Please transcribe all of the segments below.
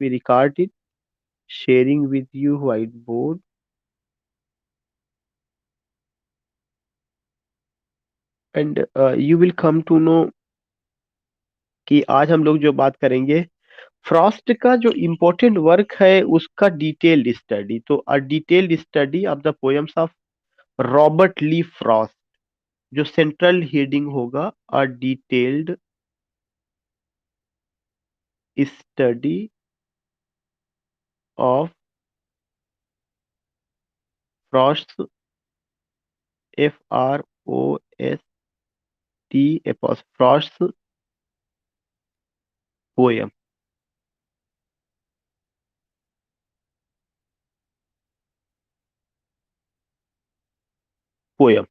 We record it, sharing with you whiteboard. And you will come to know कि आज हम लोग जो बात करेंगे फ्रॉस्ट का जो इम्पोर्टेंट वर्क है उसका डिटेल्ड स्टडी। तो a detailed study of the poems of Robert Lee Frost, जो सेंट्रल हेडिंग होगा a detailed study of Frost, FROST Frost poem. Poem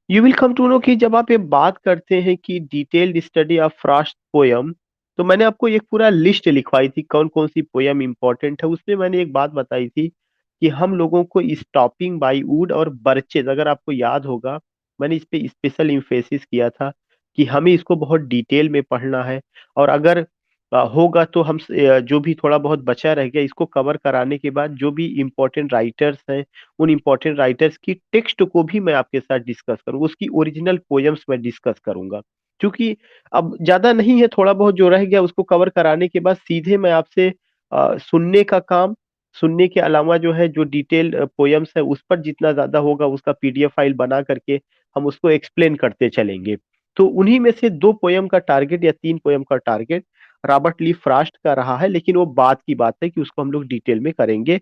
you will come to know कि जब आप ये बात करते हैं कि detailed study of Frost poem, तो मैंने आपको एक पूरा लिस्ट लिखवाई थी कौन कौन सी पोयम इंपॉर्टेंट है। उसमें मैंने एक बात बताई थी कि हम लोगों को स्टॉपिंग बाय वुड और बर्चेज, अगर आपको याद होगा, मैंने इस पे स्पेशल इम्फेसिस किया था कि हमें इसको बहुत डिटेल में पढ़ना है। और अगर होगा तो हम जो भी थोड़ा बहुत बचा रह गया इसको कवर कराने के बाद जो भी इम्पोर्टेंट राइटर्स हैं उन इम्पोर्टेंट राइटर्स की टेक्स्ट को भी मैं आपके साथ डिस्कस करूंगा, उसकी ओरिजिनल पोएम्स मैं डिस्कस करूंगा। क्योंकि अब ज्यादा नहीं है, थोड़ा बहुत जो रह गया उसको कवर कराने के बाद सीधे मैं आपसे सुनने का काम, सुनने के अलावा जो है जो डिटेल पोएम्स है उस पर जितना ज्यादा होगा उसका PDF फाइल बना करके हम उसको एक्सप्लेन करते चलेंगे। तो उन्हीं में से 2 पोएम का टारगेट या 3 पोएम का टारगेट रॉबर्ट ली फ्रॉस्ट का रहा है, लेकिन वो बात की बात है कि उसको हम लोग डिटेल में करेंगे।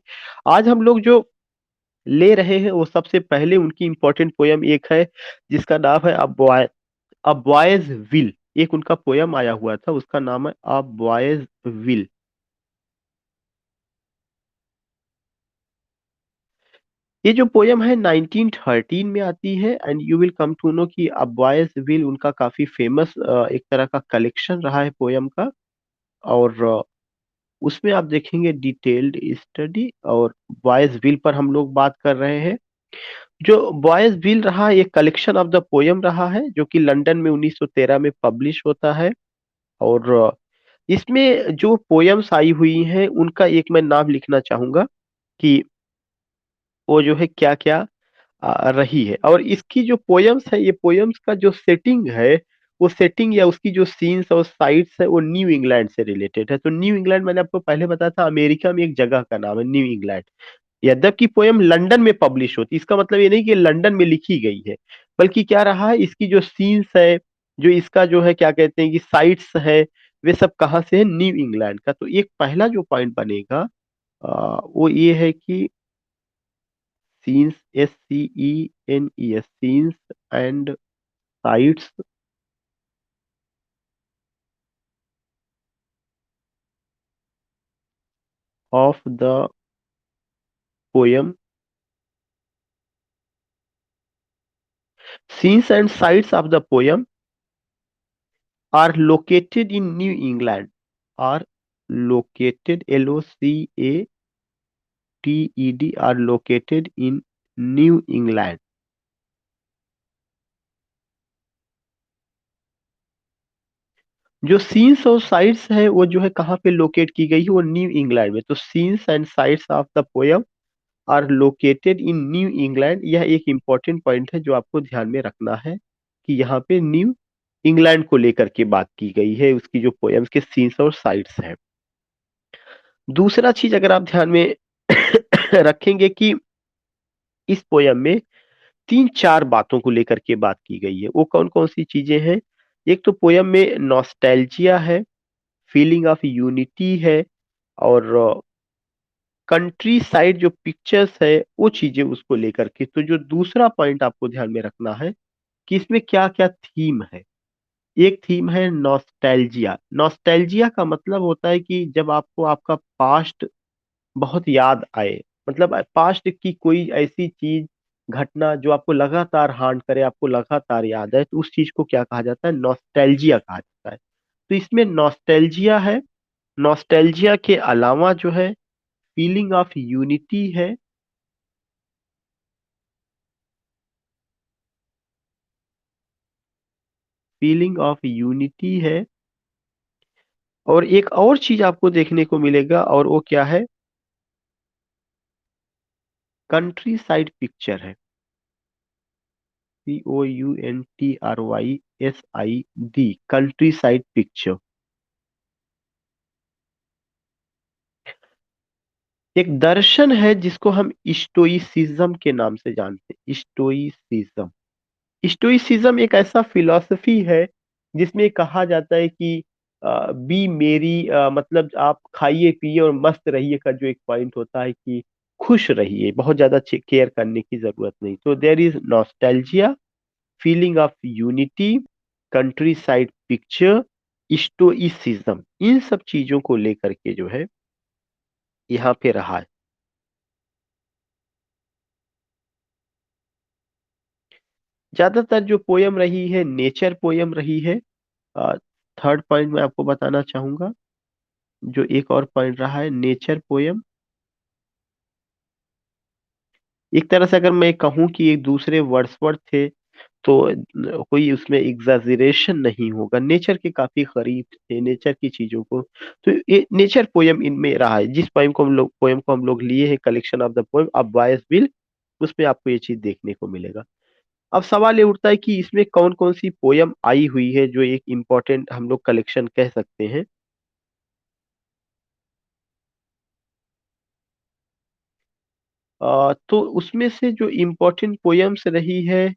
आज हम लोग जो ले रहे हैं वो सबसे पहले उनकी इंपॉर्टेंट पोयम एक है जिसका नाम है अ बॉयज विल। एक उनका पोयम आया हुआ था, उसका नाम है अ बॉयज विल। ये जो पोयम है 1913 में आती है and you will come to know कि अ बॉयज विल उनका काफी फेमस एक तरह का कलेक्शन रहा है पोयम का। और उसमें आप देखेंगे डिटेल्ड स्टडी और बॉयज विल पर हम लोग बात कर रहे हैं। जो बॉयज विल रहा एक कलेक्शन ऑफ द पोयम रहा है जो कि लंदन में 1913 में पब्लिश होता है। और इसमें जो पोयम्स आई हुई हैं उनका एक मैं नाम लिखना चाहूंगा कि वो जो है क्या क्या रही है। और इसकी जो पोयम्स है, ये पोयम्स का जो सेटिंग है वो सेटिंग या उसकी जो सीन्स और साइट्स है वो न्यू इंग्लैंड से रिलेटेड है। तो न्यू इंग्लैंड मैंने आपको पहले बताया था, अमेरिका में एक जगह का नाम है न्यू इंग्लैंड। यद्यपि पोयम लंदन में पब्लिश होती, इसका मतलब ये नहीं कि लंदन में लिखी गई है, बल्कि क्या रहा है इसकी जो सीन्स है, जो इसका जो है क्या कहते हैं कि साइट्स है, वे सब कहाँ से है, न्यू इंग्लैंड का। तो एक पहला जो पॉइंट बनेगा वो ये है कि scenes, SCENES, scenes and sites of the poem. Scenes and sites of the poem are located in New England, are located, LOCATED, are located in new England. जो सीन्स और साइट्स है वो जो है कहाँ पे लोकेट की गई है, वो न्यू इंग्लैंड में। तो scenes and sites of the poem are located in New England, यह एक इंपॉर्टेंट पॉइंट है जो आपको ध्यान में रखना है कि यहाँ पे न्यू इंग्लैंड को लेकर के बात की गई है, उसकी जो पोयम्स के सीन्स और साइट्स हैं। दूसरा चीज अगर आप ध्यान में रखेंगे कि इस पोयम में 3-4 बातों को लेकर के बात की गई है। वो कौन कौन सी चीजें हैं? एक तो पोयम में नॉस्टैल्जिया है, फीलिंग ऑफ यूनिटी है, और कंट्री साइड जो पिक्चर्स है वो चीजें उसको लेकर के। तो जो दूसरा पॉइंट आपको ध्यान में रखना है कि इसमें क्या क्या थीम है। एक थीम है नॉस्टैल्जिया। नॉस्टैल्जिया का मतलब होता है कि जब आपको आपका पास्ट बहुत याद आए, मतलब पास्ट की कोई ऐसी चीज, घटना जो आपको लगातार हांट करे, आपको लगातार याद है, तो उस चीज को क्या कहा जाता है, नॉस्टैल्जिया कहा जाता है। तो इसमें नॉस्टैल्जिया है। नॉस्टैल्जिया के अलावा जो है फीलिंग ऑफ यूनिटी है। फीलिंग ऑफ यूनिटी है और एक और चीज आपको देखने को मिलेगा, और वो क्या है? कंट्री साइड पिक्चर है। COUNTRYSID, country side picture. एक दर्शन है जिसको हम स्टोइसिज्म के नाम से जानते हैं, स्टोइसिज्म। स्टोइसिज्म एक ऐसा फिलॉसफी है जिसमें कहा जाता है कि बी मेरी, मतलब आप खाइए पिए और मस्त रहिए का जो एक पॉइंट होता है कि खुश रहिए, बहुत ज्यादा केयर करने की जरूरत नहीं। तो there is nostalgia, feeling of unity, country side picture, stoicism, इन सब चीजों को लेकर के जो है यहाँ पे रहा है। ज्यादातर जो पोयम रही है नेचर पोयम रही है। थर्ड पॉइंट मैं आपको बताना चाहूंगा, जो एक और पॉइंट रहा है नेचर पोयम। एक तरह से अगर मैं कहूँ कि एक दूसरे वर्ड्सवर्थ थे, तो कोई उसमें एग्जैजरेशन नहीं होगा, नेचर के काफी करीब थे, नेचर की चीजों को। तो ये नेचर पोयम इनमें रहा है। जिस पोयम को हम लोग लिए हैं, कलेक्शन ऑफ द पोयम अब बायस बिल, उसमें आपको ये चीज देखने को मिलेगा। अब सवाल ये उठता है कि इसमें कौन कौन सी पोयम आई हुई है जो एक इम्पोर्टेंट हम लोग कलेक्शन कह सकते हैं। तो उसमें से जो इम्पोर्टेंट पोयम्स रही है,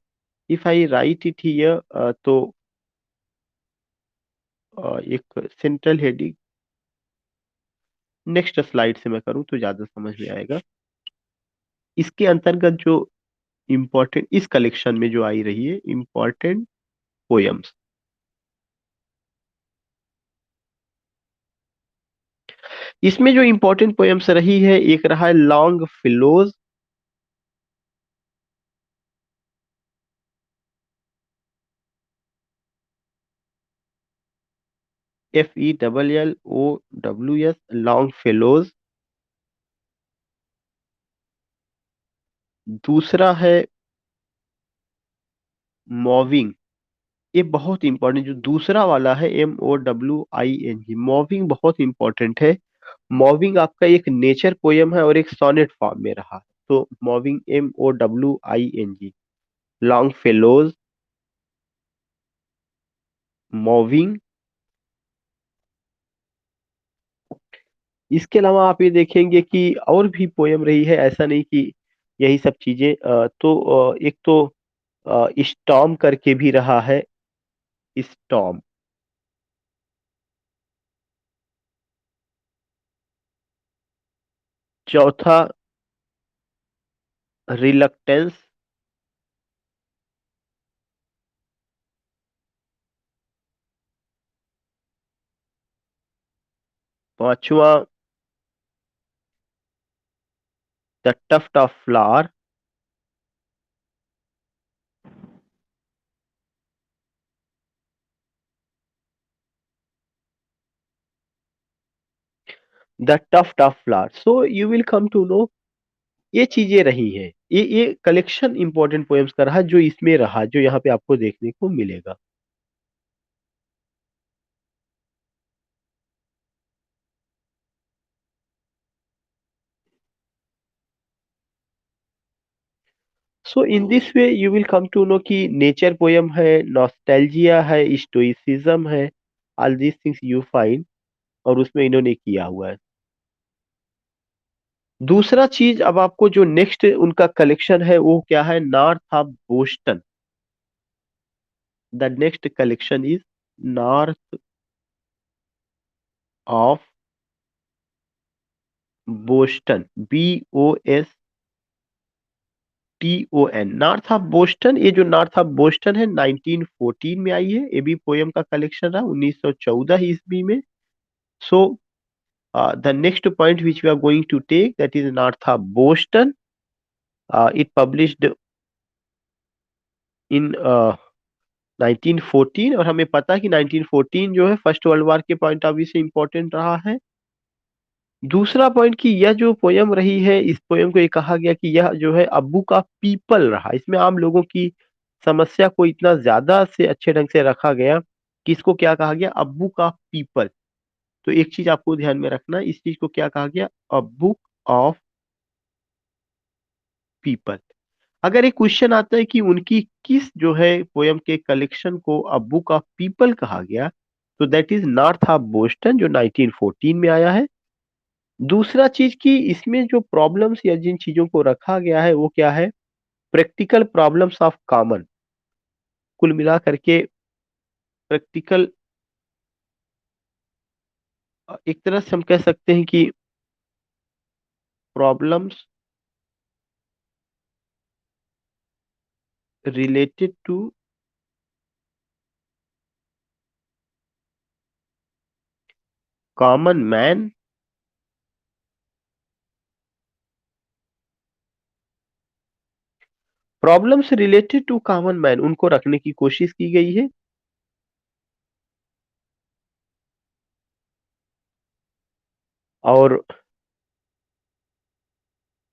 if I right it here, तो एक सेंट्रल हेडिंग, नेक्स्ट स्लाइड से मैं करूं तो ज्यादा समझ में आएगा। इसके अंतर्गत जो इम्पोर्टेंट इस कलेक्शन में जो आई रही है इम्पोर्टेंट पोयम्स, इसमें जो इम्पोर्टेंट पोयम्स रही है, एक रहा है लॉन्ग फिलोज। FELLOWS, long fellows. दूसरा है मॉविंग। ये बहुत इंपॉर्टेंट जो दूसरा वाला है, MOWING, मॉविंग बहुत इंपॉर्टेंट है। मॉविंग आपका एक नेचर पोयम है और एक सोनेट फॉर्म में रहा है। तो मॉविंग, MOWING, लॉन्ग फेलोज, मॉविंग। इसके अलावा आप ये देखेंगे कि और भी पोयम रही है, ऐसा नहीं कि यही सब चीजें। एक तो स्टॉर्म करके भी रहा है, स्टॉर्म। चौथा रिलक्टेंस। पांचवा the tuft of flower. The tuft of flower, so you will come to know, ये चीजें रही हैं। ये कलेक्शन इंपॉर्टेंट पोएम्स का रहा जो इसमें रहा, जो यहाँ पे आपको देखने को मिलेगा। So in this way you will come to know कि नेचर पोयम है, नॉस्टैल्जिया है, स्टोइसिज्म है, all these things you find, और उसमें इन्होंने किया हुआ है। दूसरा चीज, अब आपको जो नेक्स्ट उनका कलेक्शन है वो क्या है, north of Boston. The next collection is north of Boston, BOSTON, north of Boston. ये जो नॉर्थ ऑफ बोस्टन है 1914 में आई है, ये भी पोयम का कलेक्शन रहा 1914 ईस्वी में। So the next point which we are going to take that is north of Boston. It published in 1914, और हमें पता है कि 1914 जो है फर्स्ट वर्ल्ड वॉर के पॉइंट ऑफ व्यू से इंपॉर्टेंट रहा है। दूसरा पॉइंट कि यह जो पोयम रही है, इस पोयम को ये कहा गया कि यह जो है अब्बू का पीपल रहा। इसमें आम लोगों की समस्या को इतना ज्यादा से अच्छे ढंग से रखा गया कि इसको क्या कहा गया, अब्बू का पीपल। तो एक चीज आपको ध्यान में रखना, इस चीज को क्या कहा गया, अ बुक ऑफ पीपल। अगर एक क्वेश्चन आता है कि उनकी किस जो है पोयम के कलेक्शन को अ बुक ऑफ पीपल कहा गया, तो that is north of Boston, जो 1914 में आया है। दूसरा चीज कि इसमें जो प्रॉब्लम्स या जिन चीजों को रखा गया है वो क्या है, प्रैक्टिकल प्रॉब्लम्स ऑफ कॉमन। कुल मिला करके प्रैक्टिकल, एक तरह से हम कह सकते हैं कि problems related to common man, problems related to common man उनको रखने की कोशिश की गई है। और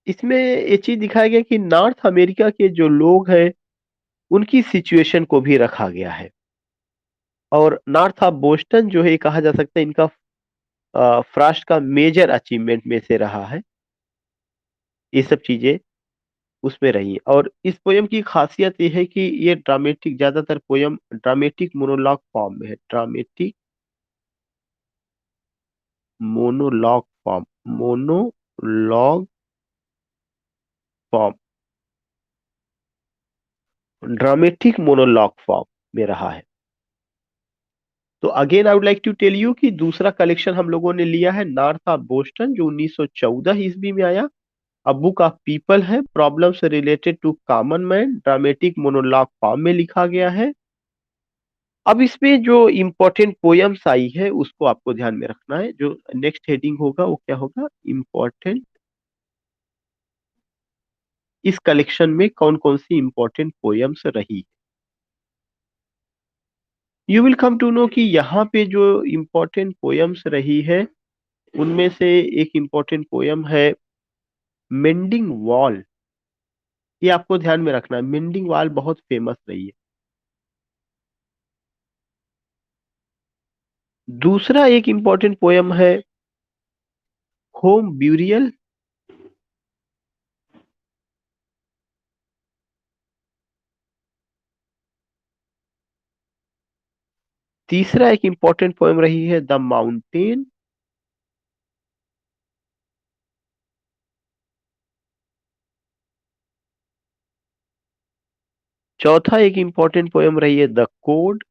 इसमें ये चीज दिखाया गया कि नॉर्थ अमेरिका के जो लोग हैं उनकी सिचुएशन को भी रखा गया है। और नॉर्थ ऑफ बोस्टन जो है ये कहा जा सकता है इनका फ्रास्ट का मेजर अचीवमेंट में से रहा है। ये सब चीजें उसमें रही। और इस पोयम की खासियत ये है कि ये ड्रामेटिक, ज्यादातर पोयम ड्रामेटिक मोनोलॉग फॉर्म में है, dramatic monologue form, monologue form, dramatic monologue form में रहा है। तो again I would like to tell you कि दूसरा कलेक्शन हम लोगों ने लिया है नॉर्थ ऑफ बोस्टन, जो 1914 ईस्वी में आया। अ बुक ऑफ पीपल है, problems related to common man, dramatic monologue form में लिखा गया है। अब इसमें जो इम्पोर्टेंट पोयम्स आई है उसको आपको ध्यान में रखना है। जो नेक्स्ट हेडिंग होगा वो क्या होगा, इम्पोर्टेंट, इस कलेक्शन में कौन कौन सी इम्पोर्टेंट पोयम्स रही। You will come to know कि यहाँ पे जो इम्पोर्टेंट पोयम्स रही है उनमें से एक इम्पोर्टेंट पोयम है मेंडिंग वॉल। ये आपको ध्यान में रखना है, मेंडिंग वॉल बहुत फेमस रही है। दूसरा एक इम्पोर्टेंट पोयम है होम ब्यूरियल। तीसरा एक इम्पोर्टेंट पोयम रही है द माउंटेन। चौथा एक इम्पोर्टेंट पोयम रही है द कोड।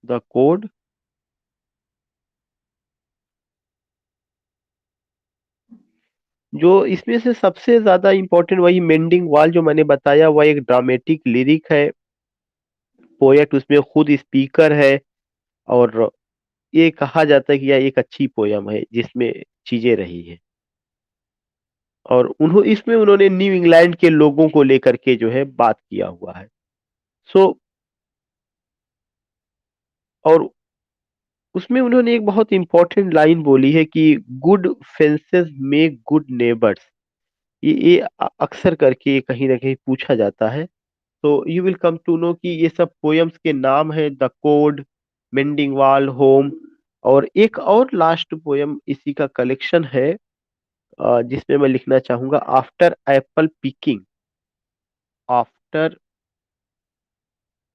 The code. जो इसमें से सबसे ज्यादा इम्पोर्टेंट वही मेंडिंग वॉल जो मैंने बताया, वह एक ड्रामेटिक लिरिक है, पोएट उसमें खुद स्पीकर है। और ये कहा जाता है कि यह एक अच्छी पोयम है जिसमें चीजें रही है। और इसमें उन्होंने न्यू इंग्लैंड के लोगों को लेकर के जो है बात किया हुआ है। सो और उसमें उन्होंने एक बहुत इंपॉर्टेंट लाइन बोली है कि good fences make good neighbours. ये अक्सर करके कहीं ना कहीं पूछा जाता है। तो you will come to know कि ये सब पोयम्स के नाम है the code, mending wall, home. और एक और लास्ट पोयम इसी का कलेक्शन है, जिसमें मैं लिखना चाहूंगा after Apple picking. After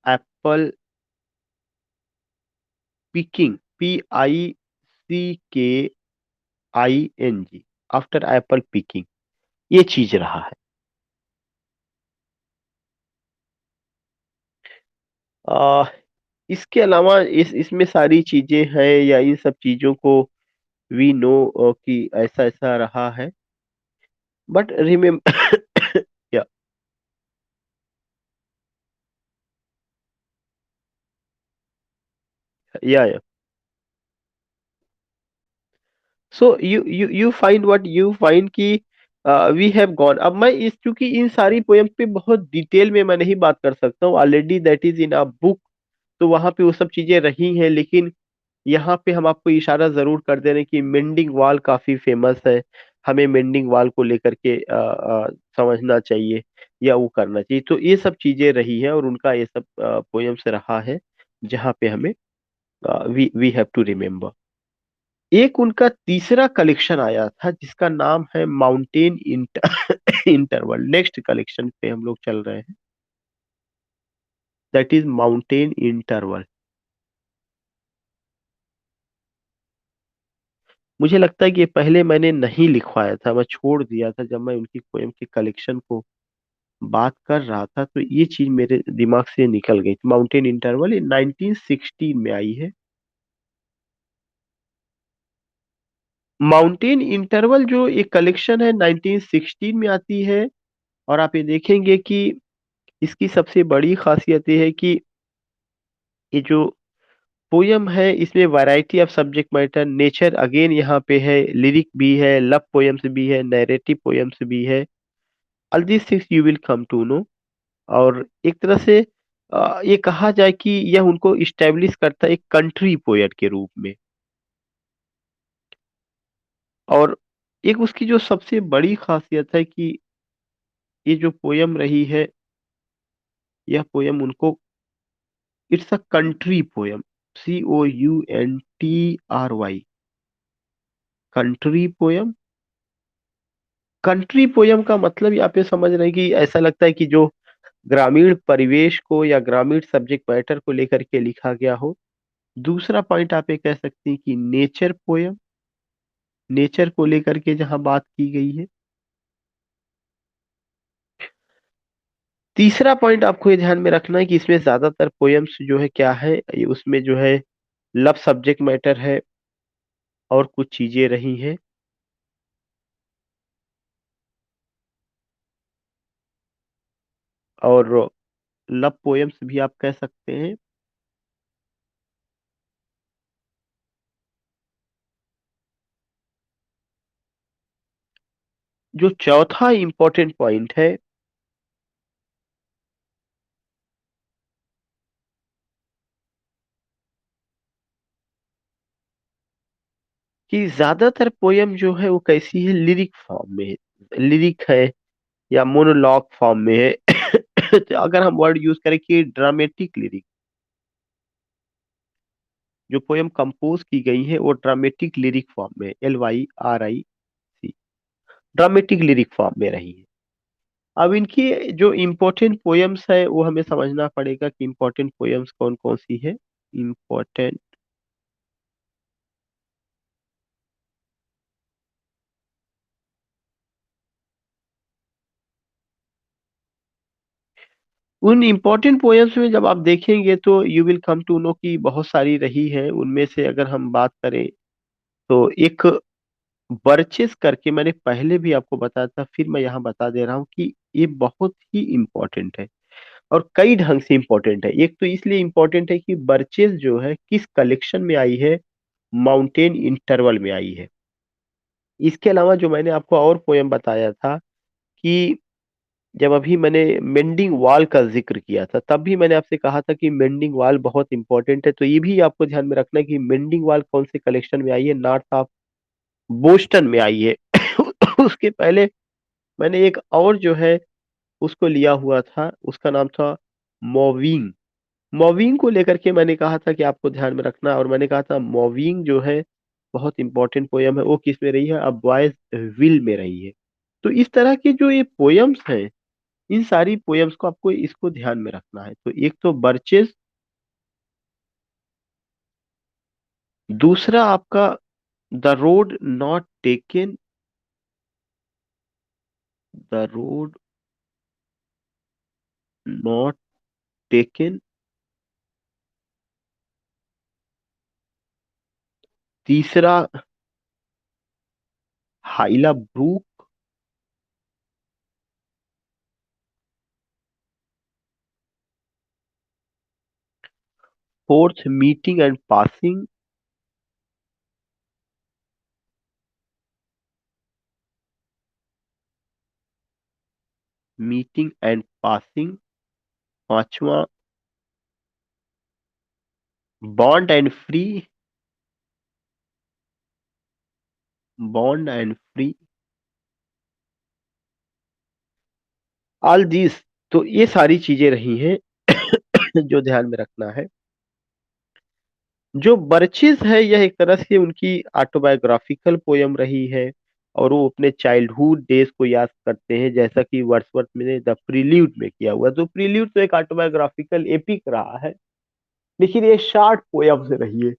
Apple picking, PICKING, after Apple picking, ये चीज रहा है। आ, इसके अलावा इसमें सारी चीजें हैं या इन सब चीजों को वी नो कि ऐसा ऐसा रहा है। बट रिमेम्बर या या so you find what you find कि वी हैव गॉन। अब मैं इस चूंकि इन सारी पोयम पे बहुत डिटेल में मैं नहीं बात कर सकता हूँ, already that is in a book, तो वहां पे वो सब चीजें रही हैं। लेकिन यहाँ पे हम आपको इशारा जरूर कर दे रहे हैं कि मेंडिंग वॉल काफी फेमस है। हमें मेंडिंग वॉल को लेकर के समझना चाहिए या वो करना चाहिए। तो ये सब चीजें रही है और उनका ये सब पोयम्स रहा है जहाँ पे हमें we we have to remember. एक उनका तीसरा कलेक्शन आया था जिसका नाम है माउंटेन इंटरवल। नेक्स्ट कलेक्शन पे हम लोग चल रहे हैं, दैट इज माउंटेन इंटरवल। मुझे लगता है कि ये पहले मैंने नहीं लिखवाया था, मैं छोड़ दिया था जब मैं उनकी पोयम के कलेक्शन को बात कर रहा था, तो ये चीज मेरे दिमाग से निकल गई थी। माउंटेन इंटरवल ये 1916 में आई है। माउंटेन इंटरवल जो एक कलेक्शन है 1916 में आती है। और आप ये देखेंगे कि इसकी सबसे बड़ी खासियत ये है कि ये जो पोयम है इसमें variety of subject matter, nature again यहाँ पे है, लिरिक भी है, लव पोयम्स भी है, नैरेटिव पोयम्स भी है। All this things you will come to know. और एक तरह से ये कहा जाए कि यह उनको इस्टेब्लिश करता है एक कंट्री पोएट के रूप में। और एक उसकी जो सबसे बड़ी खासियत है कि ये जो पोयम रही है, यह पोयम उनको, it's a country poem, COUNTRY, country poem. Country poem का मतलब ही आप ये समझ रहे हैं कि ऐसा लगता है कि जो ग्रामीण परिवेश को या ग्रामीण सब्जेक्ट मैटर को लेकर के लिखा गया हो। दूसरा पॉइंट आप ये कह सकते हैं कि नेचर पोयम, नेचर को लेकर के जहां बात की गई है। तीसरा पॉइंट आपको ये ध्यान में रखना है कि इसमें ज्यादातर पोयम्स जो है क्या है, ये उसमें जो है लव सब्जेक्ट मैटर है और कुछ चीजें रही हैं। और लव पोयम्स भी आप कह सकते हैं। जो चौथा इंपॉर्टेंट पॉइंट है कि ज्यादातर पोयम जो है वो कैसी है, लिरिक फॉर्म में है, लिरिक है या मोनोलॉग फॉर्म में है। तो अगर हम वर्ड यूज करें कि ड्रामेटिक लिरिक, जो पोयम कंपोज की गई है वो ड्रामेटिक लिरिक फॉर्म में, LYRIC, ड्रामेटिक लिरिक फॉर्म में रही है। अब इनकी जो इम्पोर्टेंट पोयम्स है वो हमें समझना पड़ेगा कि इम्पोर्टेंट पोयम्स कौन कौन सी है। इम्पोर्टेंट, उन इम्पोर्टेंट पोयम्स में जब आप देखेंगे तो you will come to know कि बहुत सारी रही है। उनमें से अगर हम बात करें तो एक बर्चेस करके, मैंने पहले भी आपको बताया था, फिर मैं यहाँ बता दे रहा हूँ कि ये बहुत ही इम्पोर्टेंट है और कई ढंग से इम्पोर्टेंट है। एक तो इसलिए इम्पोर्टेंट है कि बर्चेस जो है किस कलेक्शन में आई है, माउंटेन इंटरवल में आई है। इसके अलावा जो मैंने आपको और पोयम बताया था कि जब अभी मैंने मेंडिंग वॉल का जिक्र किया था तब भी मैंने आपसे कहा था कि मेंडिंग वॉल बहुत इंपॉर्टेंट है। तो ये भी आपको ध्यान में रखना है कि मेंडिंग वॉल कौन से कलेक्शन में आई है, नॉर्थ ऑफ बोस्टन में आई है। उसके पहले मैंने एक और जो है उसको लिया हुआ था, उसका नाम था मोविंग। मोविंग को लेकर के मैंने कहा था कि आपको ध्यान में रखना, और मैंने कहा था मोविंग जो है बहुत इंपॉर्टेंट पोयम है। वो किस में रही है, अब बॉयज विल में रही है। तो इस तरह के जो ये पोयम्स हैं, इन सारी पोयम्स को आपको इसको ध्यान में रखना है। तो एक तो बर्चेस, दूसरा आपका the road not taken, the road not taken, तीसरा Hyla Brook, fourth meeting and passing, meeting and passing, पांचवा bond and free, bond and free, all this, तो ये सारी चीजें रही हैं जो ध्यान में रखना है। जो बर्चेस है यह एक तरह से उनकी ऑटोबायोग्राफिकल पोयम रही है, और वो अपने चाइल्डहुड डेज को याद करते हैं, जैसा कि वर्ड्सवर्थ ने द प्रील्यूड में किया हुआ। तो प्रील्यूड तो एक ऑटोबायोग्राफिकल एपिक रहा है, लेकिन ये शॉर्ट पोयम से रही है।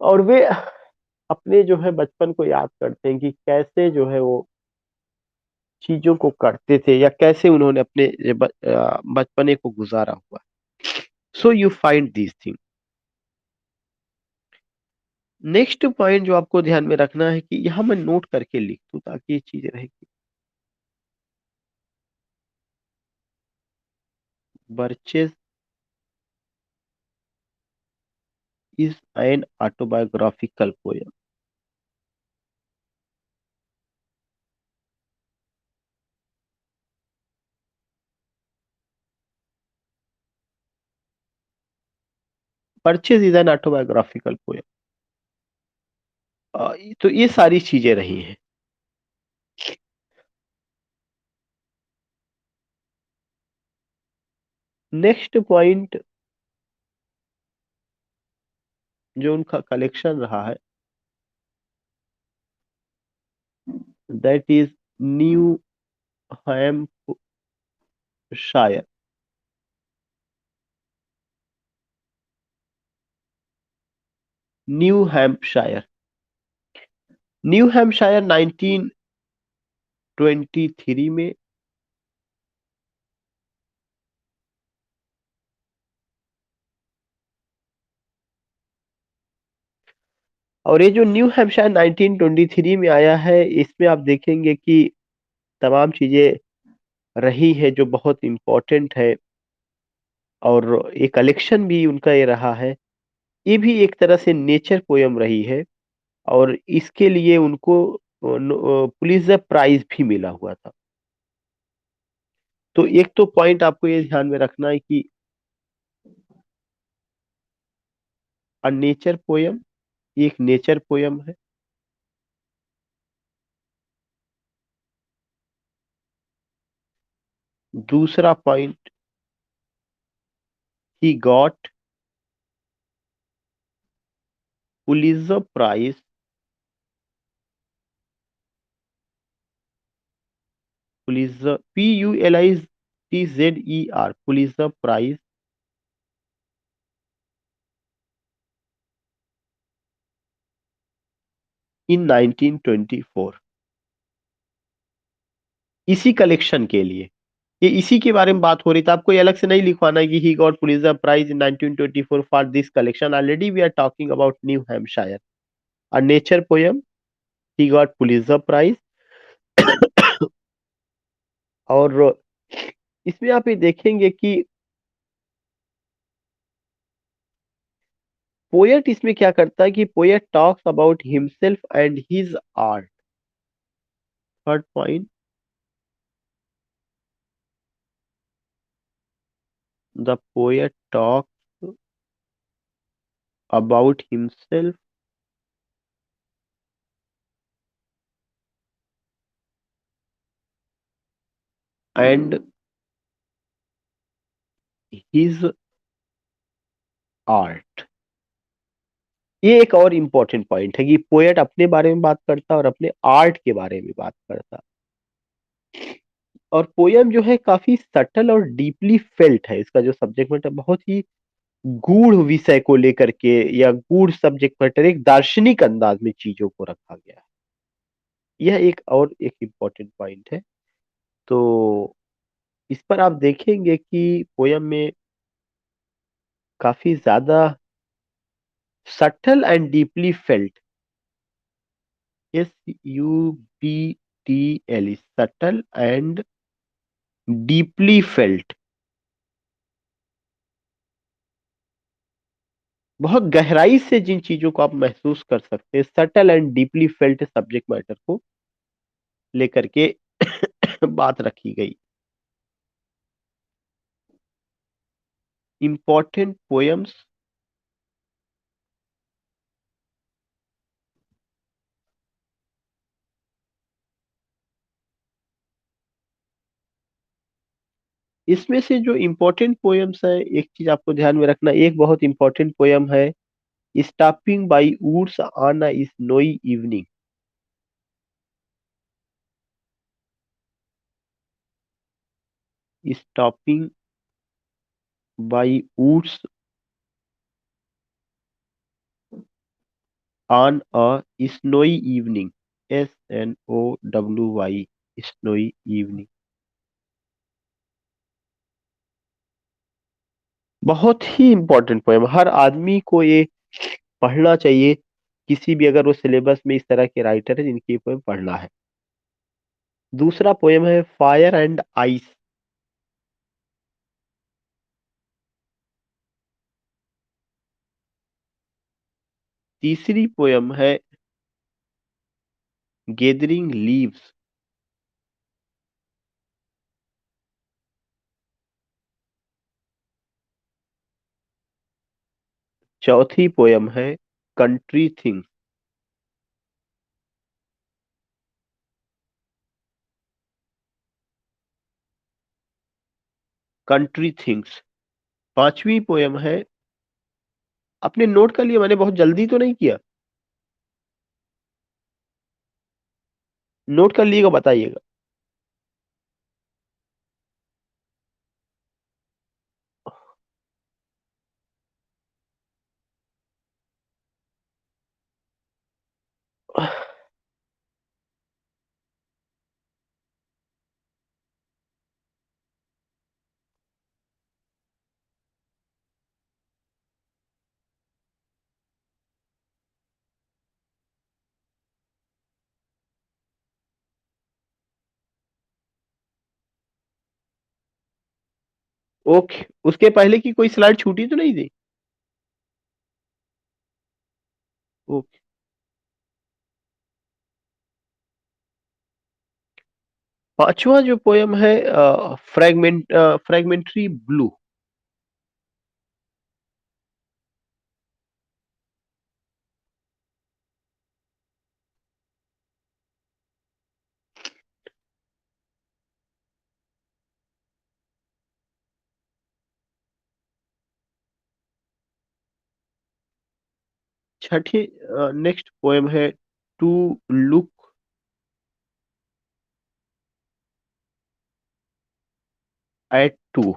और वे अपने जो है बचपन को याद करते हैं कि कैसे जो है वो चीजों को करते थे, या कैसे उन्होंने अपने बचपने को गुजारा हुआ। So you find this thing. Next point जो आपको ध्यान में रखना है कि यहाँ मैं नोट करके लिख दूं ताकि ये चीज रहेगी। Birches is an autobiographical poem. Purchase is an autobiographical poem. तो ये सारी चीजें रही हैं। नेक्स्ट पॉइंट जो उनका कलेक्शन रहा है, that is new Hampshire. New Hampshire, new Hampshire 1923 में। और ये जो न्यू हैम्पशायर 1923 में आया है, इसमें आप देखेंगे कि तमाम चीजें रही है जो बहुत इम्पोर्टेंट है। और ये कलेक्शन भी उनका ये रहा है। ये भी एक तरह से नेचर पोयम रही है, और इसके लिए उनको पुलित्जर प्राइज भी मिला हुआ था। तो एक तो पॉइंट आपको ये ध्यान में रखना है कि अ नेचर पोयम, एक नेचर पोयम है। दूसरा point, he got Pulitzer prize, Pulitzer PULITZER, Pulitzer prize in 1924। इसी कलेक्शन के लिए, ये इसी के बारे में बात हो रही थी। आपको ये अलग से नहीं लिखवाना है कि he got Pulitzer prize in 1924 for this collection. Already we are talking about New Hampshire, a nature poem, he got Pulitzer prize. और इसमें आप ये देखेंगे कि पोएट इसमें क्या करता है कि poet talks about himself and his art. Third point, the poet talks about himself and his art. ये एक और इम्पोर्टेंट पॉइंट है कि पोएट अपने बारे में बात करता है और अपने आर्ट के बारे में बात करता है। और पोयम जो है काफी सटल और डीपली फेल्ट है। इसका जो सब्जेक्ट मैटर बहुत ही गूढ़ विषय को लेकर के, या गूढ़ सब्जेक्ट मैटर, एक दार्शनिक अंदाज में चीजों को रखा गया है। यह एक इम्पोर्टेंट पॉइंट है। तो इस पर आप देखेंगे कि पोयम में काफी ज्यादा subtle and deeply felt, SUBTL, subtle and deeply felt, बहुत गहराई से जिन चीजों को आप महसूस कर सकते हैं, subtle and deeply felt subject matter को लेकर के बात रखी गई। इंपॉर्टेंट पोयम्स, इसमें से जो इम्पोर्टेंट पोयम्स है, एक चीज आपको ध्यान में रखना, एक बहुत इम्पोर्टेंट पोयम है, stopping by woods on a snowy evening. Stopping by woods on a snowy evening, SNOWY, snowy evening. बहुत ही इम्पोर्टेंट पोयम, हर आदमी को ये पढ़ना चाहिए। किसी भी अगर वो सिलेबस में इस तरह के राइटर है जिनकी पोयम पढ़ना है। दूसरा पोयम है फायर एंड आइस। तीसरी पोयम है गैदरिंग लीव्स। चौथी पोयम है कंट्री थिंग्स। Country things. पांचवी पोयम है, आपने नोट कर लिया, मैंने बहुत जल्दी तो नहीं किया? नोट कर लिएगा, बताइएगा। ओके, उसके पहले की कोई स्लाइड छूटी तो नहीं थी? ओके। पांचवा जो पोयम है फ्रेगमेंट्री ब्लू। छठी नेक्स्ट पोयम है टू लुक एट टू।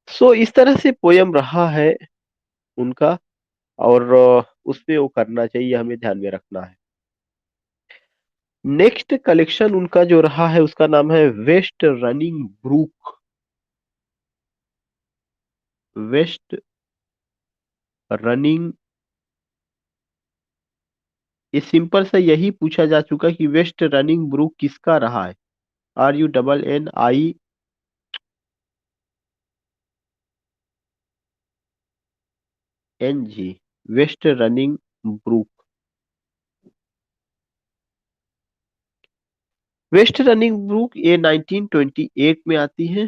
सो इस तरह से पोयम रहा है उनका, और उसपे वो करना चाहिए, हमें ध्यान में रखना है। नेक्स्ट कलेक्शन उनका जो रहा है उसका नाम है west running brook. West running. ये सिंपल सा यही पूछा जा चुका कि वेस्ट रनिंग ब्रूक किसका रहा है। RUNNING, west running brook. West running brook ये 1928 में आती है।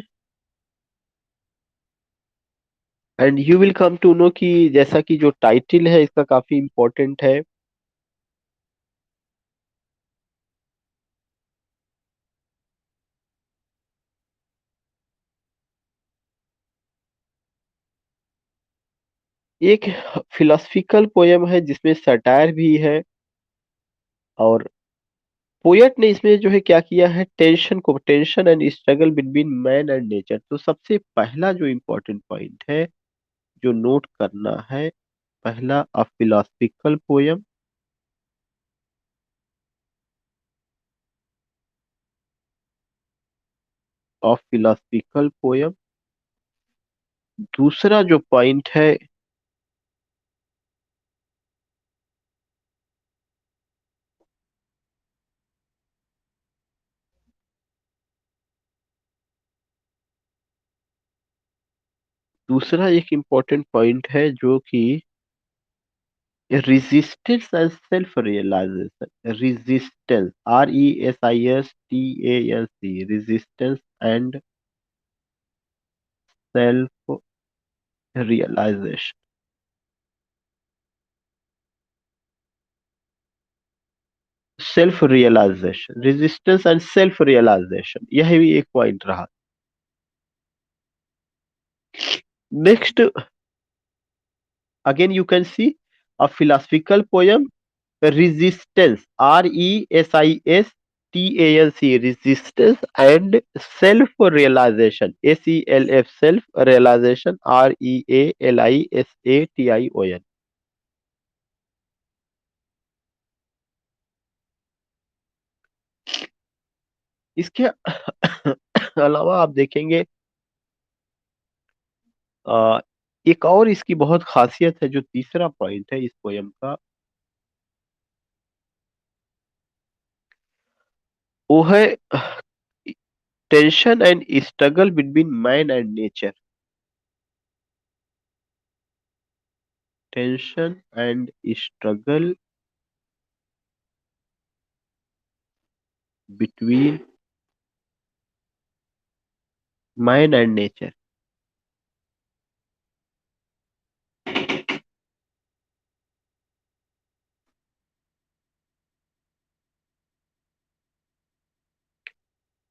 And you will come to know कि जैसा कि जो टाइटल है इसका काफी इंपॉर्टेंट है। एक फिलोसफिकल पोयम है जिसमें सटायर भी है, और पोएट ने इसमें जो है क्या किया है, tension and struggle between man and nature. तो सबसे पहला जो इम्पोर्टेंट पॉइंट है जो नोट करना है, पहला अ फिलोसफिकल पोयम, अ फिलोसफिकल पोयम। दूसरा जो पॉइंट है, दूसरा एक इम्पोर्टेंट पॉइंट है जो कि resistance and self realization. Resistance, RESISTANC, resistance and self realization. Self realization, resistance and self realization, यह भी एक पॉइंट रहा। Next, again you can see a philosophical poem, resistance, resistance, resistance and self realization, self realization, realisation। इसके अलावा आप देखेंगे अ, एक और इसकी बहुत खासियत है, जो तीसरा पॉइंट है इस पोयम का, वो है tension and struggle between man and nature. Tension and struggle between man and nature.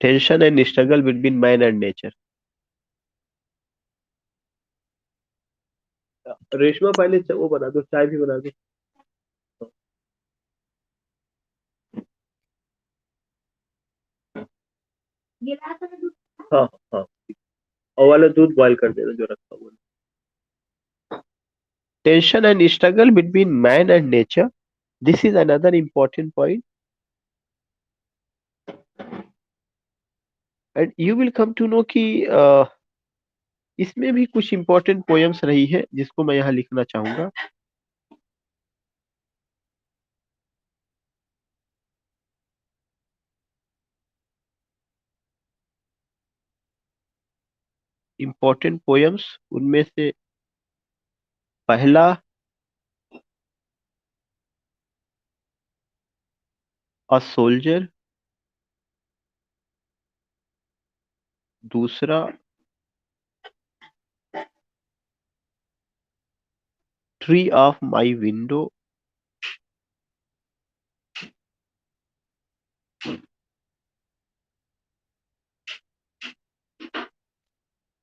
Tension and struggle between man and nature. Reshma पहले वो बना दो, चाय भी बना दो। हाँ हाँ, और वाला दूध बॉईल कर देना जो रखा हुआ है। Tension and struggle between man and nature, this is another important point, and you will come to know कि इसमें भी कुछ important पोएम्स रही है जिसको मैं यहाँ लिखना चाहूंगा। important पोएम्स, उनमें से पहला अ सोल्जर, दूसरा ट्री ऑफ माई विंडो,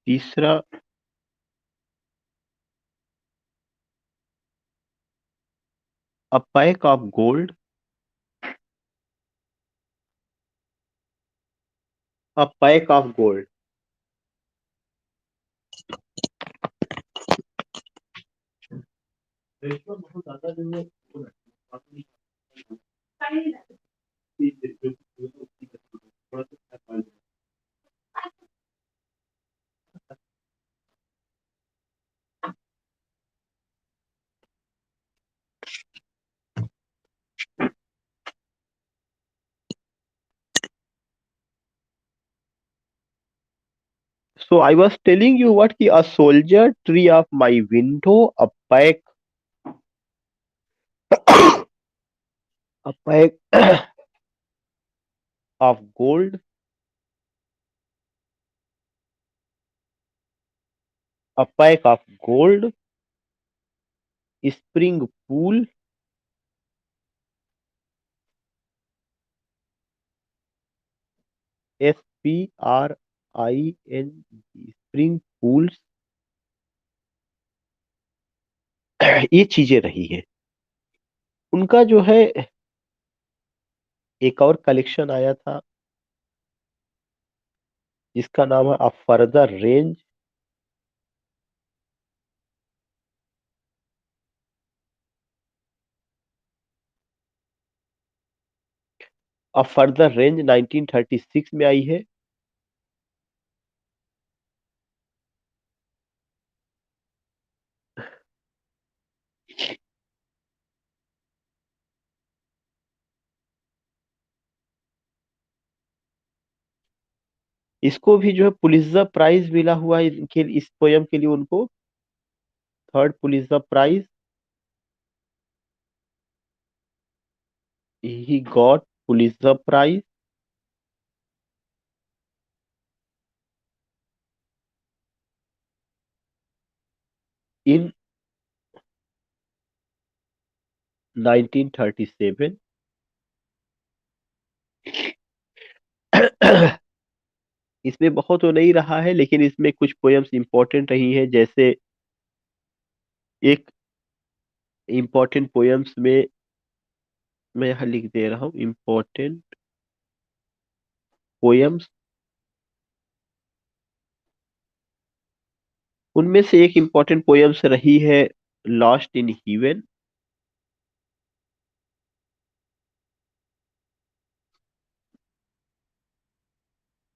तीसरा a pack of gold, a pack of gold. बहुत ज्यादा जो है So I was telling you what ki a soldier, tree of my window, a pack of gold, a pack of gold, spring pool, SPRING, spring pools, ये चीजें रही है। उनका जो है एक और कलेक्शन आया था जिसका नाम है a further range, a further range 1936 में आई है। इसको भी जो है पुलित्जर प्राइज मिला हुआ है इनके, इस पोयम के लिए उनको third Pulitzer prize, he got Pulitzer prize in 1937। इसमें बहुत तो नहीं रहा है, लेकिन इसमें कुछ पोयम्स इंपॉर्टेंट रही है। जैसे एक इम्पोर्टेंट पोयम्स में मैं यहाँ लिख दे रहा हूँ, इम्पोर्टेंट पोयम्स। उनमें से एक इम्पोर्टेंट पोयम्स रही है लॉस्ट इन हेवन।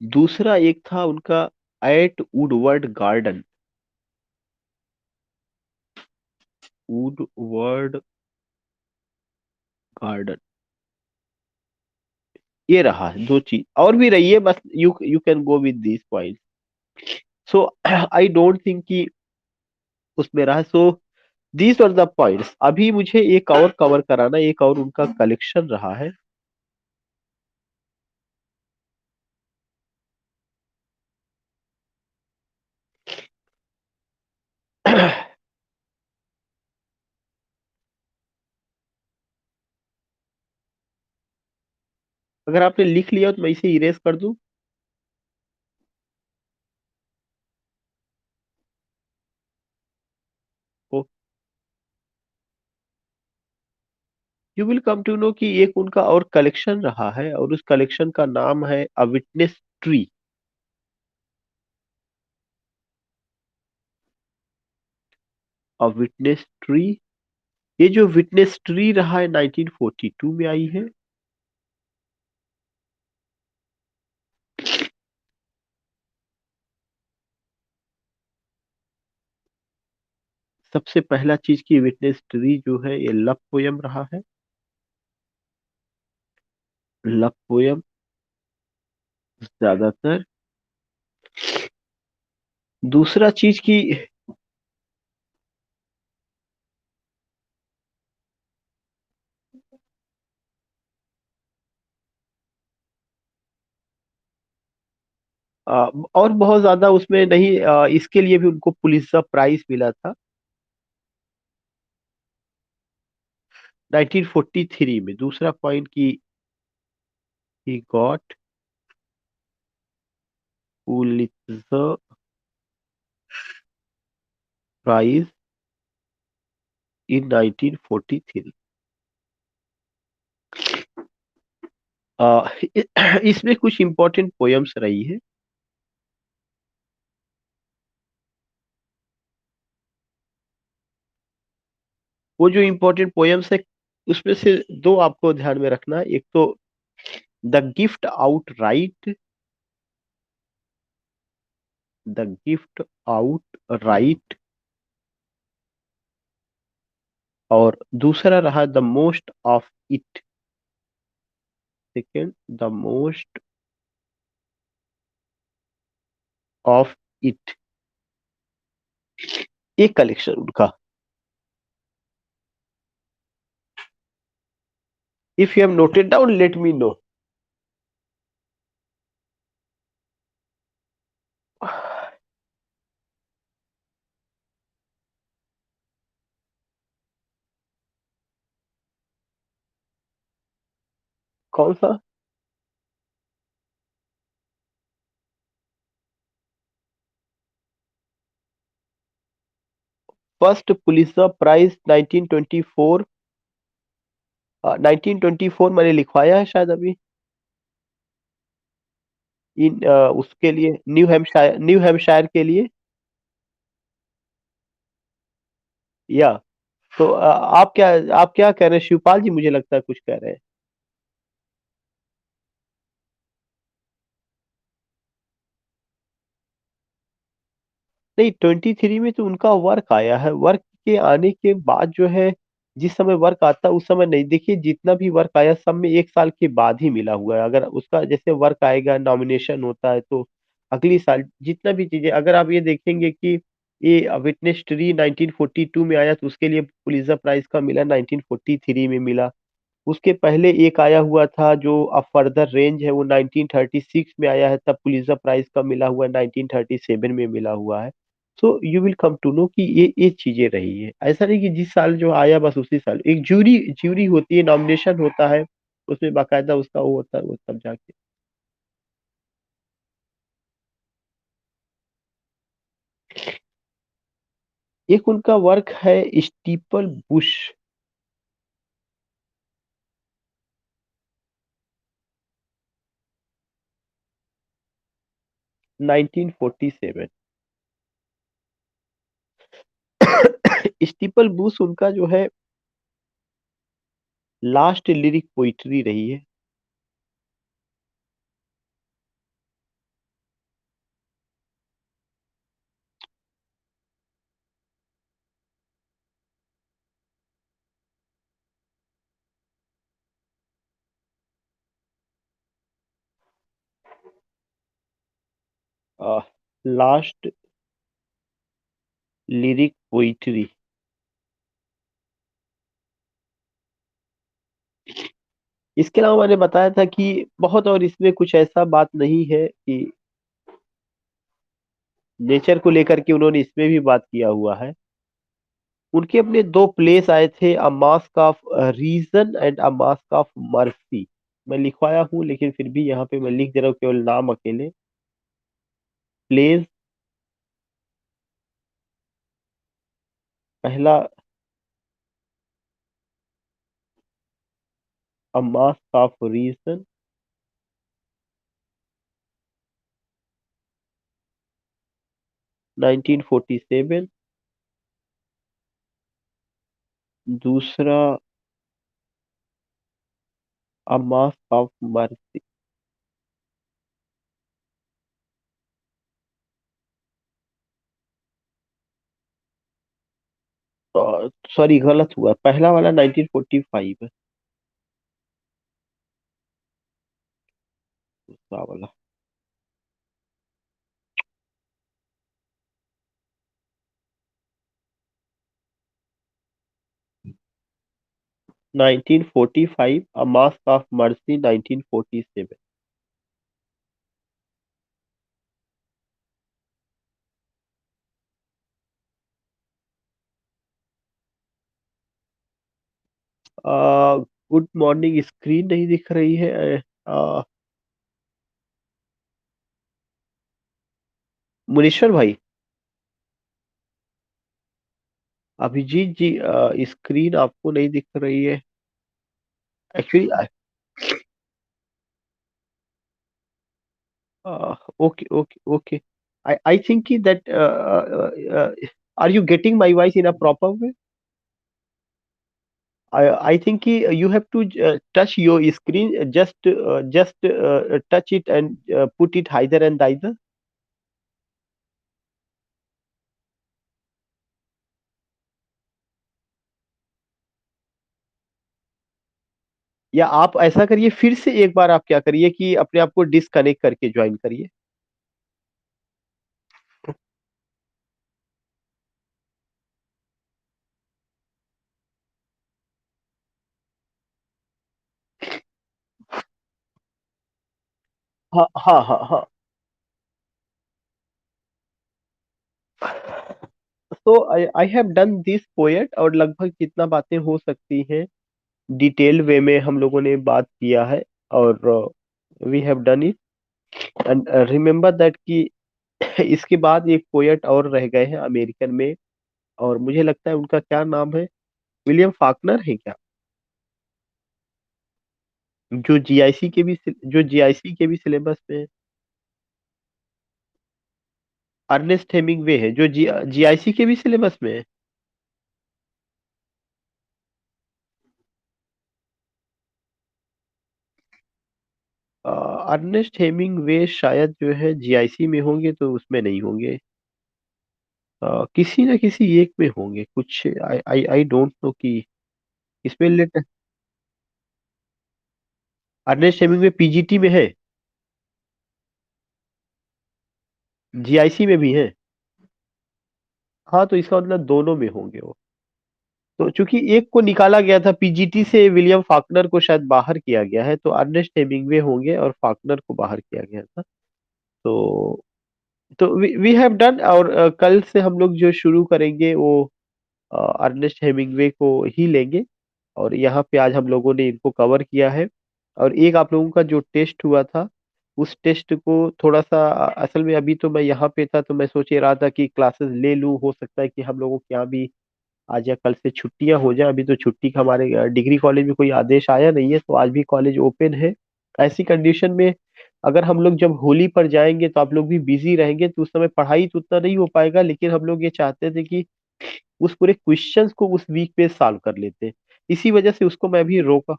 दूसरा एक था उनका at Woodward garden. Woodward garden, ये रहा दो चीज, और भी रही है, बस you you can go with this point. So I don't think कि उसमें रहा। So these are the points. अभी मुझे एक और कवर कराना, एक और उनका कलेक्शन रहा है। अगर आपने लिख लिया हो तो मैं इसे इरेज कर दूं। You will come to know कि एक उनका और कलेक्शन रहा है, और उस कलेक्शन का नाम है a witness tree. A witness tree. ये जो विटनेस ट्री रहा है 1942 में आई है। सबसे पहला चीज की विटनेस ट्री जो है ये लव पोयम रहा है। लव पोयम ज्यादातर। दूसरा चीज की और बहुत ज्यादा उसमें नहीं, इसके लिए भी उनको पुलित्जर प्राइज मिला था 1943 में। दूसरा पॉइंट की he got Pulitzer prize in 1943। इसमें कुछ इंपॉर्टेंट पोयम्स रही है। वो जो इंपॉर्टेंट पोयम्स है उसमें से दो आपको ध्यान में रखना है। एक तो the gift out right, the gift out right, और दूसरा रहा the most of it. Second, the most of it. एक कलेक्शन उनका। If you have noted down let me know. कौन सा? First Pulitzer prize 1924। 1924 मैंने लिखवाया है शायद अभी। उसके लिए न्यू हैम्पशायर के लिए। या तो आप क्या कह रहे हैं शिवपाल जी? मुझे लगता है कुछ कह रहे हैं। नहीं, 23 में तो उनका वर्क आया है। वर्क के आने के बाद जो है, जिस समय वर्क आता उस समय नहीं। देखिए जितना भी वर्क आया सब में एक साल के बाद ही मिला हुआ है। अगर उसका जैसे वर्क आएगा, नॉमिनेशन होता है तो अगली साल जितना भी चीजें, अगर आप ये देखेंगे कि ये विटनेस ट्री 1942 में आया तो उसके लिए पुलित्जर प्राइज का मिला 1943 में मिला। उसके पहले एक आया हुआ था जो अ फर्दर रेंज है, वो 1936 में आया है, तब पुलित्जर प्राइज का मिला हुआ है, 1937 में मिला हुआ है। So you will come to know कि ये चीजें रही है। ऐसा नहीं कि जिस साल जो आया बस उसी साल। एक जूरी जूरी होती है, नॉमिनेशन होता है, उसमें बाकायदा उसका वो होता है, वो तब जाके। एक उनका वर्क है स्टीपल बुश। 1947। स्टीपल बुश उनका जो है लास्ट लिरिक पोइट्री रही है। Last lyric poetry. इसके अलावा मैंने बताया था कि बहुत, और इसमें कुछ ऐसा बात नहीं है कि नेचर को लेकर के उन्होंने इसमें भी बात किया हुआ है। उनके अपने दो प्लेस आए थे, a mask of reason and a mask of mercy. मैं लिखवाया हूँ लेकिन फिर भी यहाँ पे मैं लिख दे रहा हूँ केवल नाम अकेले। प्लेस, पहला अ मास्क ऑफ रीजन, 1947। दूसरा a mask of mercy. Sorry, गलत हुआ, पहला वाला 1945 है, दूसरा वाला 1945, a mask of mercy 1947। Good morning screen नहीं दिख रही है। मुनीश्वर भाई, अभिजीत जी, स्क्रीन आपको नहीं दिख रही है actually. Okay okay okay. I think that are you getting my voice in a proper way? I think you have to touch your screen, just touch it and put it either and either. या आप ऐसा करिए, फिर से एक बार आप क्या करिए कि अपने आप को डिस्कनेक्ट करके ज्वाइन करिए। हाँ हाँ हाँ हाँ। तो I have done this poet, और लगभग जितना बातें हो सकती हैं डिटेल वे में हम लोगों ने बात किया है, और we have done it. And remember that कि इसके बाद एक पोएट और रह गए हैं अमेरिकन में, और मुझे लगता है उनका क्या नाम है, विलियम फाकनर है क्या? जो जीआईसी के भी सिलेबस में है। अर्नेस्ट हेमिंगवे है जो जीआईसी के भी सिलेबस में है। अर्नेस्ट हेमिंगवे शायद जो है जीआईसी में होंगे, तो उसमें नहीं होंगे। किसी न किसी एक में होंगे कुछ। आई आई आई डोंट नो कि इसमें लेट। अर्नेस्ट हेमिंगवे पीजीटी में है, जीआईसी में भी है। हाँ, तो इसका मतलब दोनों में होंगे वो। तो चूंकि एक को निकाला गया था पीजीटी से, विलियम फाकनर को शायद बाहर किया गया है, तो अर्नेस्ट हेमिंगवे होंगे और फाकनर को बाहर किया गया था। तो वी हैव डन। और कल से हम लोग जो शुरू करेंगे वो अर्नेस्ट हेमिंगवे को ही लेंगे। और यहाँ पे आज हम लोगों ने इनको कवर किया है। और एक आप लोगों का जो टेस्ट हुआ था उस टेस्ट को थोड़ा सा असल में अभी तो मैं यहाँ पे था, तो मैं सोच ही रहा था कि क्लासेस ले लूँ, हो सकता है कि हम लोगों के यहाँ भी आज या कल से छुट्टियां हो जाए। अभी तो छुट्टी का हमारे डिग्री कॉलेज में कोई आदेश आया नहीं है, तो आज भी कॉलेज ओपन है। ऐसी कंडीशन में अगर हम लोग जब होली पर जाएंगे तो आप लोग भी बिजी रहेंगे, तो उस समय पढ़ाई तो उतना नहीं हो पाएगा, लेकिन हम लोग ये चाहते थे कि उस पूरे क्वेश्चंस को उस वीक पे सॉल्व कर लेते। इसी वजह से उसको मैं भी रोका।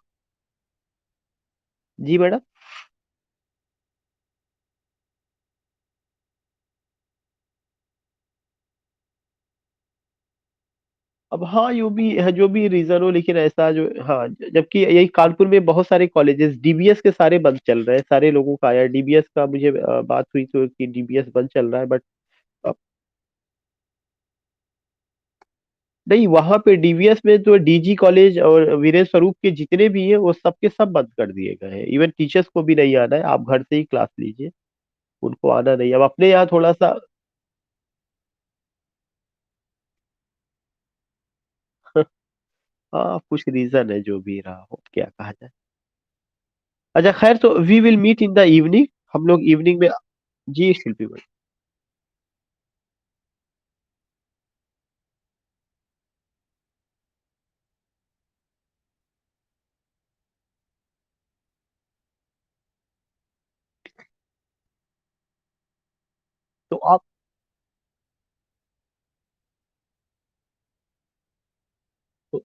जी मैडम। अब हाँ, यो भी है जो भी रीजन हो, लेकिन ऐसा जो हाँ, जबकि यही कानपुर में बहुत सारे कॉलेजेस डीबीएस के सारे बंद चल रहे हैं, सारे लोगों का आया डीबीएस का, मुझे बात हुई तो कि डीबीएस बंद चल रहा है, बट नहीं, वहां पे डीवीएस में तो डीजी कॉलेज और वीरेंद्र स्वरूप के जितने भी हैं वो सब के सब बंद कर दिए गए हैं। इवन टीचर्स को भी नहीं आना है, आप घर से ही क्लास लीजिए, उनको आना नहीं है। अब अपने यहाँ थोड़ा सा हाँ, कुछ रीजन है, जो भी रहा हो, क्या कहा जाए। अच्छा खैर, तो we will meet in the evening, हम लोग इवनिंग में। जी शिल्पी भाई। तो आप तो,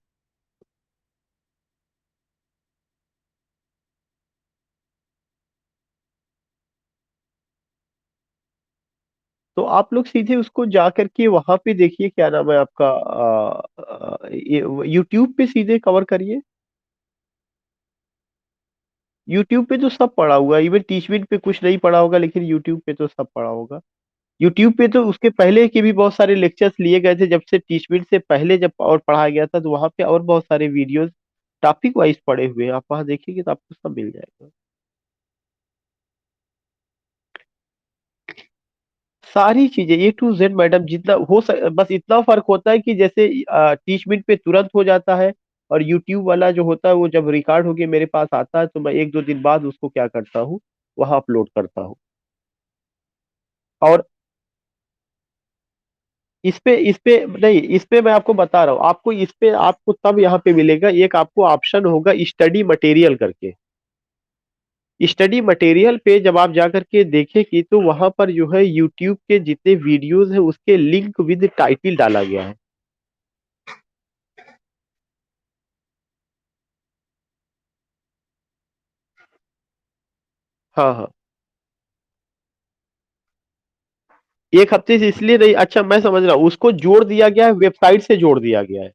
तो आप लोग सीधे उसको जा करके वहां पे देखिए, क्या नाम है आपका, यूट्यूब पे सीधे कवर करिए। यूट्यूब पे तो सब पड़ा हुआ है, इवन टीचविन पे कुछ नहीं पड़ा होगा, लेकिन यूट्यूब पे तो सब पड़ा होगा। यूट्यूब पे तो उसके पहले के भी बहुत सारे लेक्चर्स लिए गए थे, जब से टीचमिट से पहले जब और पढ़ाया गया था, तो वहां पे और बहुत सारे वीडियोस टॉपिक वाइज पड़े हुए हैं, आप वहां देखिएगा तो आपको सब मिल जाएगा। सारी चीजें A to Z मैडम, जितना बस इतना फर्क होता है कि जैसे टीचमिट पे तुरंत हो जाता है, और यूट्यूब वाला जो होता है वो जब रिकॉर्ड होके मेरे पास आता है, तो मैं एक दो दिन बाद उसको क्या करता हूँ, वहां अपलोड करता हूँ। और इस पे नहीं, इस पे मैं आपको बता रहा हूँ, आपको इस पे आपको तब यहाँ पे मिलेगा, एक आपको ऑप्शन होगा स्टडी मटेरियल करके। स्टडी मटेरियल पे जब आप जा करके देखेंगे, तो वहां पर जो है यूट्यूब के जितने वीडियोस है उसके लिंक विद टाइटल डाला गया है। हाँ हाँ। एक हफ्ते से इसलिए नहीं, अच्छा मैं समझ रहा हूँ, उसको जोड़ दिया गया है, वेबसाइट से जोड़ दिया गया है।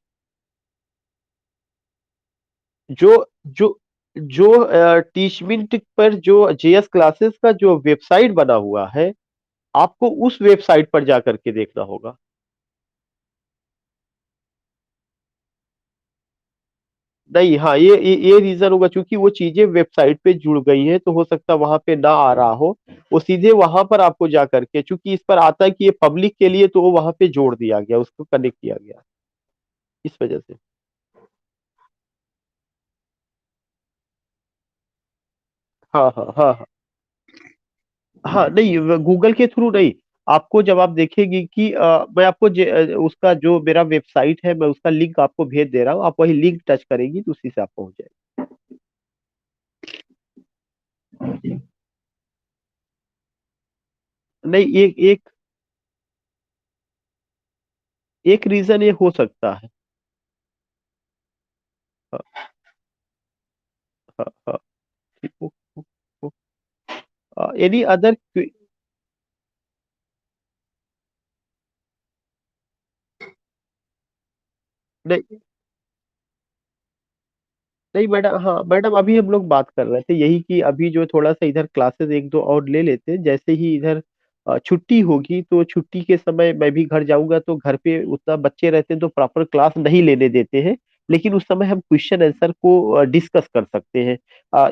जो जो जो टीचमिंट पर जो जेएस क्लासेस का जो वेबसाइट बना हुआ है, आपको उस वेबसाइट पर जा करके देखना होगा। नहीं, हाँ, ये रीजन होगा, क्योंकि वो चीजें वेबसाइट पे जुड़ गई हैं, तो हो सकता है वहां पे ना आ रहा हो। वो सीधे वहां पर आपको जा करके, क्योंकि इस पर आता है कि ये पब्लिक के लिए, तो वो वहां पे जोड़ दिया गया, उसको कनेक्ट किया गया, इस वजह से। हाँ हाँ हाँ हाँ। हाँ नहीं, गूगल के थ्रू नहीं। आपको जब आप देखेंगे कि मैं आपको उसका जो मेरा वेबसाइट है, मैं उसका लिंक आपको भेज दे रहा हूँ, आप वही लिंक टच करेंगी तो उसी से आप पहुंच जाएंगे। नहीं, एक एक एक रीजन ये हो सकता है। हाँ हाँ हाँ। Any other. नहीं नहीं मैडम, हाँ मैडम, अभी हम लोग बात कर रहे थे यही कि अभी जो थोड़ा सा इधर क्लासेस एक दो और ले लेते हैं, जैसे ही इधर छुट्टी होगी, तो छुट्टी के समय मैं भी घर जाऊंगा, तो घर पे उतना बच्चे रहते हैं तो प्रॉपर क्लास नहीं लेने देते हैं, लेकिन उस समय हम क्वेश्चन आंसर को डिस्कस कर सकते हैं।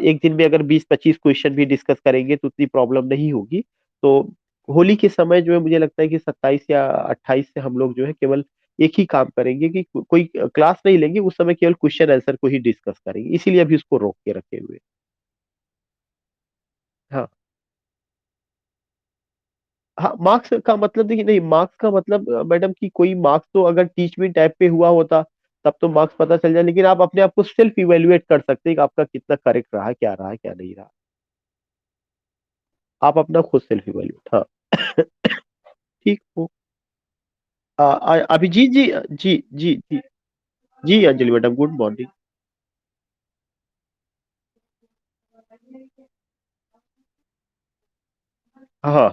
एक दिन में अगर 20-25 क्वेश्चन भी डिस्कस करेंगे तो उतनी प्रॉब्लम नहीं होगी। तो होली के समय जो है, मुझे लगता है कि 27 या 28 से हम लोग जो है केवल एक ही काम करेंगे कि कोई क्लास नहीं लेंगे, उस समय केवल क्वेश्चन आंसर को ही डिस्कस करेंगे, इसीलिए अभी उसको रोक के रखे हुए हैं। हाँ हाँ, मार्क्स का मतलब देखिए, नहीं मार्क्स का मतलब मैडम कि कोई मार्क्स तो अगर टीच मी टाइप पे हुआ होता तब तो मार्क्स पता चल जाए, लेकिन आप अपने आप को सेल्फ इवेल्युएट कर सकते हैं कि आपका कितना करेक्ट रहा क्या नहीं रहा। आप अपना खुद सेल्फ इवेल्युएट, हाँ। ठीक हो। अभिजीत जी, जी जी जी। जी अंजलि मैडम, गुड मॉर्निंग। हाँ।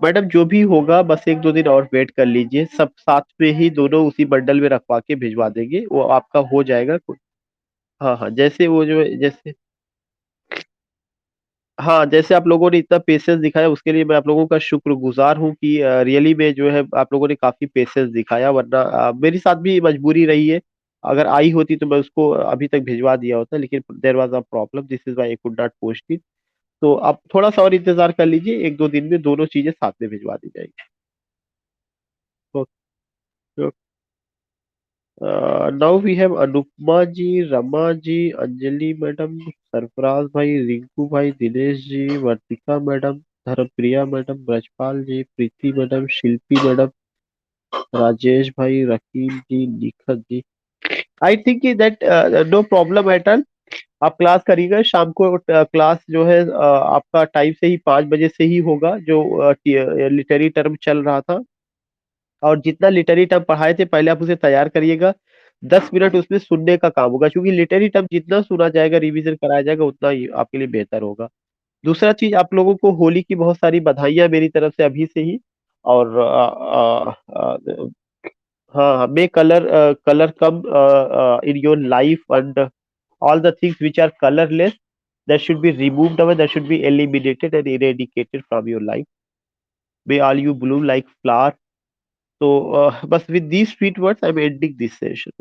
मैडम जो भी होगा बस एक दो दिन और वेट कर लीजिए, सब साथ में ही दोनों उसी बंडल में रखवा के भिजवा देंगे, वो आपका हो जाएगा। हाँ हाँ, जैसे वो जो जैसे, हाँ जैसे आप लोगों ने इतना पेशेंस दिखाया उसके लिए मैं आप लोगों का शुक्रगुजार हूँ कि रियली में जो है आप लोगों ने काफी पेशेंस दिखाया, वरना मेरे साथ भी मजबूरी रही है। अगर आई होती तो मैं उसको अभी तक भिजवा दिया होता, लेकिन there was a problem, this is why I could not post it. तो आप थोड़ा सा और इंतजार कर लीजिए, एक दो दिन में दोनों चीजें साथ में भिजवा दी जाएगी। Now we have Anupama ji, Rama ji, Anjali madam, Sarfaraz भाई, रिंकू भाई, Dinesh ji, Vartika madam, Dharmapriya madam, Brajpal ji, Preeti madam, Shilpi madam, Rajesh भाई, Raqib ji, Nikhat ji. I think that no problem at all. आप क्लास करिएगा शाम को, क्लास जो है आपका टाइम से ही 5 बजे से ही होगा, जो लिटरेरी टर्म चल रहा था। और जितना लिटरेरी टर्म पढ़ाए थे पहले आप उसे तैयार करिएगा। 10 मिनट उसमें सुनने का काम होगा, क्योंकि लिटरेरी टर्म जितना सुना जाएगा, रिवीजन कराया जाएगा, उतना ही आपके लिए बेहतर होगा। दूसरा चीज, आप लोगों को होली की बहुत सारी बधाइयां मेरी तरफ से अभी से ही। और हाँ हाँ, may colour colour come in your life, and all the things which are colorless, that should be removed away, that should be eliminated and eradicated from your life. May all you bloom like flower. So, बस with these sweet words, I'm ending this session.